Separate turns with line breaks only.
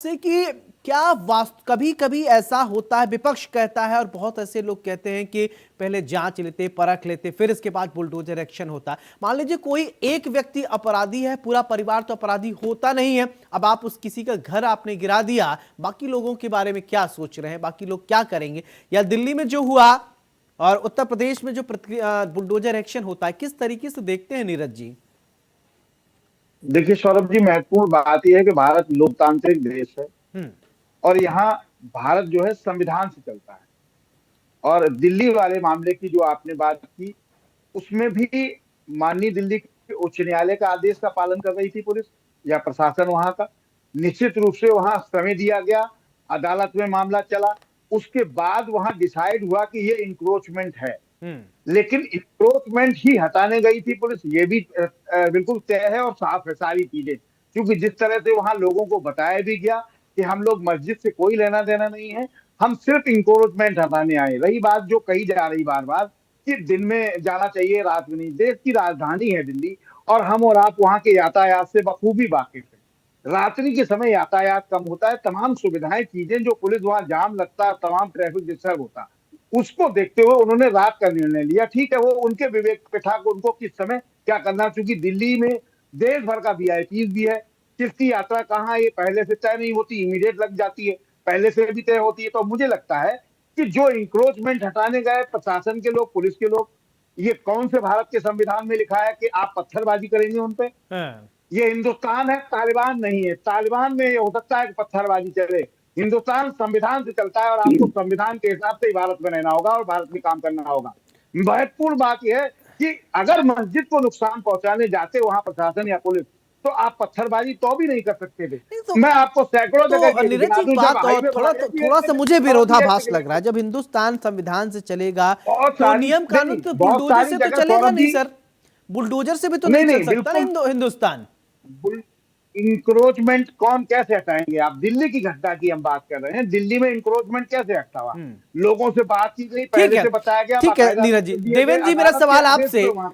से कि क्या कभी कभी ऐसा होता है, विपक्ष कहता है और बहुत ऐसे लोग कहते हैं कि पहले जांच लेते, परख लेते, फिर इसके बाद बुलडोजर एक्शन होता है। मान लीजिए कोई एक व्यक्ति अपराधी है, पूरा परिवार तो अपराधी होता नहीं है। अब आप उस किसी का घर आपने गिरा दिया, बाकी लोगों के बारे में क्या सोच रहे हैं, बाकी लोग क्या करेंगे? या दिल्ली में जो हुआ और उत्तर प्रदेश में जो बुलडोजर एक्शन होता है, किस तरीके से देखते हैं नीरज जी?
देखिए सौरभ जी, महत्वपूर्ण बात यह है कि भारत लोकतांत्रिक देश है
हम्म।
और यहाँ भारत जो है संविधान से चलता है। और दिल्ली वाले मामले की जो आपने बात की, उसमें भी माननीय दिल्ली के उच्च न्यायालय का आदेश का पालन कर रही थी पुलिस या प्रशासन वहां का। निश्चित रूप से वहां समय दिया गया, अदालत में मामला चला, उसके बाद वहां डिसाइड हुआ कि ये इंक्रोचमेंट है। लेकिन इंक्रोचमेंट ही हटाने गई थी पुलिस, ये भी बिल्कुल तय है और साफ है सारी चीजें। क्योंकि जिस तरह से वहां लोगों को बताया भी गया कि हम लोग मस्जिद से कोई लेना देना नहीं है, हम सिर्फ इंक्रोचमेंट हटाने आए। रही बात जो कही जा रही बार बार कि दिन में जाना चाहिए रात में नहीं, देश की राजधानी है दिल्ली और हम और आप वहां के यातायात से बखूबी वाकिफ है। रात्रि के समय यातायात कम होता है, तमाम सुविधाएं चीजें जो पुलिस वहां जाम लगता है, तमाम ट्रैफिक डिस्टर्ब होता, उसको देखते हुए उन्होंने रात का निर्णय लिया। ठीक है, वो उनके विवेक पे था कि उनको किस समय क्या करना, क्योंकि दिल्ली में देश भर का वीआईपी भी है। किसकी यात्रा कहाँ ये पहले से तय नहीं होती, इमीडिएट लग जाती है, पहले से भी तय होती है। तो मुझे लगता है कि जो इंक्रोचमेंट हटाने गए प्रशासन के लोग, पुलिस के लोग, ये कौन से भारत के संविधान में लिखा है कि आप पत्थरबाजी करेंगे उनपे? ये हिंदुस्तान है, तालिबान नहीं है। तालिबान में ये हो सकता है कि पत्थरबाजी चले, हिंदुस्तान संविधान से चलता है और आपको संविधान के हिसाब से ही भारत में रहना होगा और भारत में काम करना होगा। महत्वपूर्ण बात यह है कि अगर मस्जिद को नुकसान पहुंचाने जाते वहां प्रशासन या पुलिस, तो आप पत्थरबाजी तो भी नहीं कर सकते थे।
नहीं तो
मैं आपको सैकड़ों जगह ये
नीरज
गिना
जी, एक
दूं, जब
बात और
हाईवे
थोड़ा
बनाए भी
थोड़ा सा
ऐसे
मुझे
और भी
विरोधाभास
ऐसे
लग रहा है। जब हिंदुस्तान संविधान से चलेगा
बहुत
तो
सारी
नियम
नहीं
कानून
नहीं
तो
बहुत
बुलडोजर
सारी
से तो
जगह
चलेगा
सौरभ
नहीं
जी,
सर। बुलडोजर से भी तो नहीं
नहीं
चल
नहीं
सकता ना
बिल्कुल।
हिंदुस्तान।
इंक्रोचमेंट कौन कैसे हटाएंगे? आप दिल्ली की घटना की हम बात कर रहे हैं, दिल्ली में इंक्रोचमेंट कैसे हटा हुआ? लोगों से बात की गई,
ठीक
पहले
है,
से बताया गया,
ठीक है
बाकायदा
नीरज जी।
दिए गए,
देवेंद्र जी, मेरा
अदालत के
सवाल
आदेश
आपसे
पे वहां